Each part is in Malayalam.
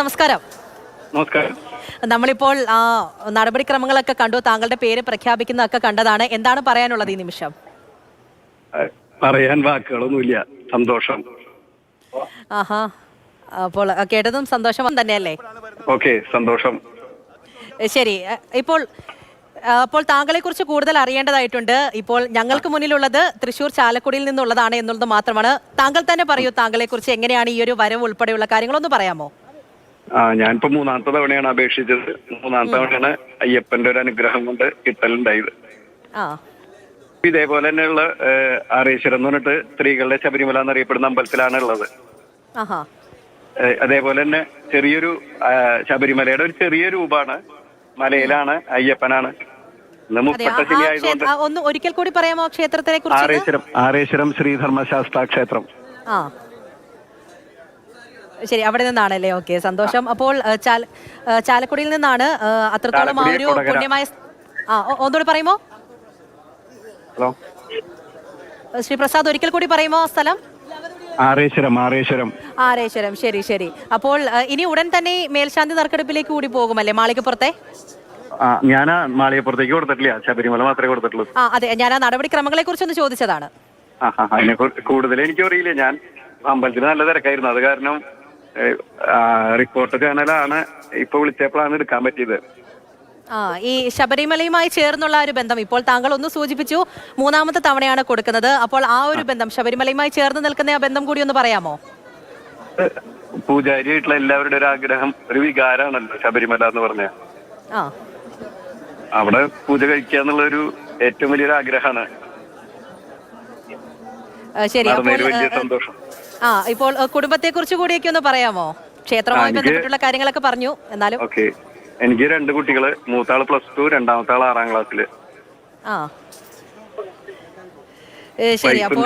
നമസ്കാരം. നമസ്കാരം. നമ്മളിപ്പോൾ നടപടിക്രമങ്ങളൊക്കെ കണ്ടു, താങ്കളുടെ പേര് പ്രഖ്യാപിക്കുന്നതൊക്കെ കണ്ടതാണ്. എന്താണ് പറയാനുള്ളത് ഈ നിമിഷം? പറയാൻ വാക്കുകളൊന്നുമില്ല. സന്തോഷം. ആഹാ, അപ്പോൾ കേട്ടതും സന്തോഷം തന്നെയല്ലേ? ഓക്കെ, സന്തോഷം. ശരി, അപ്പോൾ താങ്കളെ കുറിച്ച് കൂടുതൽ അറിയേണ്ടതായിട്ടുണ്ട്. ഇപ്പോൾ ഞങ്ങൾക്ക് മുന്നിലുള്ളത് തൃശ്ശൂർ ചാലക്കുടിയിൽ നിന്നുള്ളതാണ് എന്നുള്ളത് മാത്രമാണ്. താങ്കൾ തന്നെ പറയൂ, താങ്കളെ കുറിച്ച് എങ്ങനെയാണ് ഈ ഒരു വരവ് ഉൾപ്പെടെയുള്ള കാര്യങ്ങളൊന്ന് പറയാമോ? ഞാനിപ്പോ മൂന്നാമത്തെ തവണയാണ് അപേക്ഷിച്ചത്. മൂന്നാമത്തെ തവണയാണ് അയ്യപ്പന്റെ ഒരു അനുഗ്രഹം കൊണ്ട് കിട്ടലുണ്ടായത്. ഇതേപോലെ തന്നെയുള്ള ആറേശ്വരം എന്ന് പറഞ്ഞിട്ട് സ്ത്രീകളുടെ ശബരിമല എന്നറിയപ്പെടുന്ന അമ്പലത്തിലാണ് ഉള്ളത്. അതേപോലെ തന്നെ ചെറിയൊരു ശബരിമലയുടെ ഒരു ചെറിയ രൂപമാണ്, മലയിലാണ്, അയ്യപ്പനാണ്. ഒന്ന് ഒരിക്കൽ കൂടി പറയാമോ ക്ഷേത്രത്തിനെ കുറിച്ച്? ആറേശ്വരം ശ്രീധർമ്മശാസ്താ ക്ഷേത്രം. ശരി, അവിടെ നിന്നാണല്ലേ? ഓക്കെ, സന്തോഷം. അപ്പോൾ ചാലക്കുടിയിൽ നിന്നാണ്. അത്രത്തോളം ആ ഒരു പുണ്യമായ ഒന്നുകൂടി പറയുമോ ശ്രീ പ്രസാദ്? ഒരിക്കൽ കൂടി പറയുമോ ആ സ്ഥലം? ആറേശ്വരം. ശരി ശരി. അപ്പോൾ ഇനി ഉടൻ തന്നെ മേൽശാന്തി നറുക്കെടുപ്പിലേക്ക് കൂടി പോകുമല്ലേ മാളികപ്പുറത്തെ? ഞാൻ മാളികപ്പുറത്തേക്ക് കൊടുത്തിട്ടില്ല, ശബരിമല മാത്രമേ കൊടുത്തിട്ടുള്ളൂ. അതെ, ഞാൻ ആ നടപടിക്രമങ്ങളെ കുറിച്ചൊന്ന് ചോദിച്ചതാണ്. അതിനെ കൂടുതൽ എനിക്കും അറിയില്ല. ഞാൻ അമ്പലത്തിൽ നല്ല തിരക്കായിരുന്നു, അത് കാരണം റിപ്പോർട്ട് ചാനലാണ് ഇപ്പൊ വിളിച്ചപ്പോഴാണ് എടുക്കാൻ പറ്റിയത്. ഈ ശബരിമലയുമായി ചേർന്നുള്ള ഒരു ബന്ധം ഇപ്പോൾ താങ്കൾ ഒന്ന് സൂചിപ്പിച്ചു, മൂന്നാമത്തെ തവണയാണ് കൊടുക്കുന്നത്. അപ്പോൾ ആ ഒരു ബന്ധം, ശബരിമലയുമായി ചേർന്ന് നിൽക്കുന്ന ആ ബന്ധം കൂടി ഒന്ന് പറയാമോ? പൂജാരിയായിട്ടുള്ള എല്ലാവരുടെ ഒരു ആഗ്രഹം, ഒരു വികാരമാണല്ലോ ശബരിമല എന്ന് പറഞ്ഞ. അവിടെ പൂജ കഴിക്കുക എന്നുള്ളൊരു ഏറ്റവും വലിയൊരു ആഗ്രഹമാണ്. ശരി, വലിയ സന്തോഷം. ഇപ്പോൾ കുടുംബത്തെ കുറിച്ച് കൂടിയൊക്കെ ഒന്ന് പറയാമോ? ക്ഷേത്രവുമായി ബന്ധപ്പെട്ടുള്ള കാര്യങ്ങളൊക്കെ പറഞ്ഞു, എന്നാലും. ഓക്കെ, എനിക്ക് 2 കുട്ടികള്. മൂത്താള് +2, രണ്ടാമത്തെ ആള് 6ാം ക്ലാസ്സില്. ശരി, അപ്പോൾ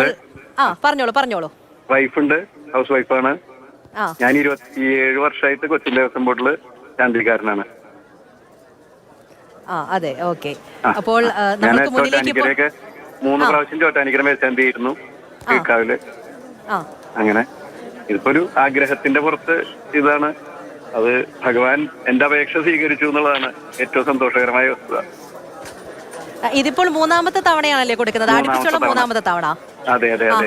പറഞ്ഞോളൂ. വൈഫുണ്ട്, ഹൗസ് വൈഫാണ്. ഞാൻ 27 വർഷമായിട്ട് കൊച്ചിൻ ദേവസ്വം ബോർഡില് ശാന്തിക്കാരനാണ്. അതെ, ഓക്കെ. അപ്പോൾ നമുക്ക് മുന്നിലേക്ക് 3 പ്രാവശ്യം ചോറ്റാനിക്കര മേൽശാന്തി ആയിരുന്നു കേക്കാവില്. അങ്ങനെ ഇതിപ്പോ ഒരു ആഗ്രഹത്തിന്റെ പുറത്ത് ഇതാണ്. അത് ഭഗവാൻ എന്റെ അപേക്ഷ സ്വീകരിച്ചു എന്നുള്ളതാണ് ഏറ്റവും സന്തോഷകരമായ വസ്തുത. ഇതിപ്പോൾ മൂന്നാമത്തെ തവണയാണല്ലേ കൊടുക്കുന്നത്? അടുപ്പിച്ചുള്ള മൂന്നാമത്തെ തവണ. അതെ അതെ അതെ.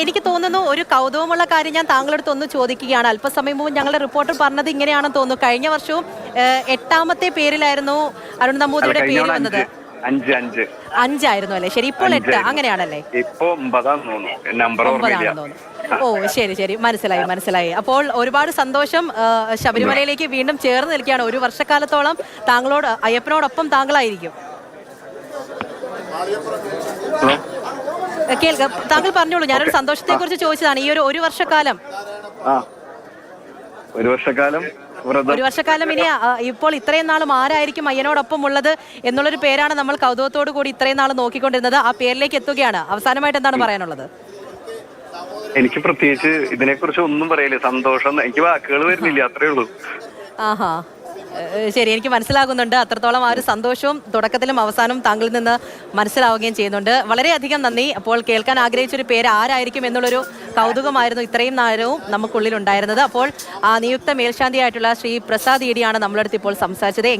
എനിക്ക് തോന്നുന്നു ഒരു കൗതുകമുള്ള കാര്യം ഞാൻ താങ്കളടുത്ത് ഒന്ന് ചോദിക്കുകയാണ്. അല്പസമയം മുമ്പ് ഞങ്ങളുടെ റിപ്പോർട്ടർ പറഞ്ഞത് ഇങ്ങനെയാണെന്ന് തോന്നുന്നു. കഴിഞ്ഞ വർഷവും 8ാമത്തെ പേരിലായിരുന്നു അരുൺ നമ്പൂതിരിയുടെ പേര് വന്നത്. 5 ആയിരുന്നു അല്ലേ? ശരി, ഇപ്പോൾ 8 അങ്ങനെയാണല്ലേ? ഇപ്പോ 9 തോന്നുന്നു. ഓ, ശരി ശരി, മനസ്സിലായി. അപ്പോൾ ഒരുപാട് സന്തോഷം. ശബരിമലയിലേക്ക് വീണ്ടും ചേർന്ന് നിൽക്കുകയാണ്. ഒരു വർഷക്കാലത്തോളം താങ്കളോട്, അയ്യപ്പനോടൊപ്പം താങ്കളായിരിക്കും. താങ്കൾ പറഞ്ഞോളൂ. ഞാനൊരു സന്തോഷത്തെ കുറിച്ച് ചോദിച്ചതാണ്. ഈ ഒരു വർഷക്കാലം ഇനി ഇപ്പോൾ ഇത്രയും നാളും ആരായിരിക്കും അയ്യനോടൊപ്പം ഉള്ളത് എന്നുള്ളൊരു പേരാണ് നമ്മൾ കൗതുകത്തോടു കൂടി ഇത്രയും നാൾ നോക്കിക്കൊണ്ടിരുന്നത്. ആ പേരിലേക്ക് എത്തുകയാണ്. അവസാനമായിട്ട് എന്താണ് പറയാനുള്ളത്? എനിക്ക് പ്രത്യേകിച്ച് ഇതിനെക്കുറിച്ച് ഒന്നും പറയില്ല. സന്തോഷം, എനിക്ക് വാക്കുകൾ വരുന്നില്ല, അത്രേ ഉള്ളൂ. ശരി, എനിക്ക് മനസ്സിലാകുന്നുണ്ട്. അത്രത്തോളം ആ ഒരു സന്തോഷവും തുടക്കത്തിലും അവസാനവും താങ്കളിൽ നിന്ന് മനസ്സിലാവുകയും ചെയ്യുന്നുണ്ട്. വളരെയധികം നന്ദി. അപ്പോൾ കേൾക്കാൻ ആഗ്രഹിച്ചൊരു പേര് ആരായിരിക്കും എന്നുള്ളൊരു കൗതുകമായിരുന്നു ഇത്രയും നേരവും നമുക്കുള്ളിൽ ഉണ്ടായിരുന്നത്. അപ്പോൾ നിയുക്ത മേൽശാന്തിയായിട്ടുള്ള ശ്രീ പ്രസാദ് ഇഡിയാണ് നമ്മളടുത്ത് ഇപ്പോൾ സംസാരിച്ചത്.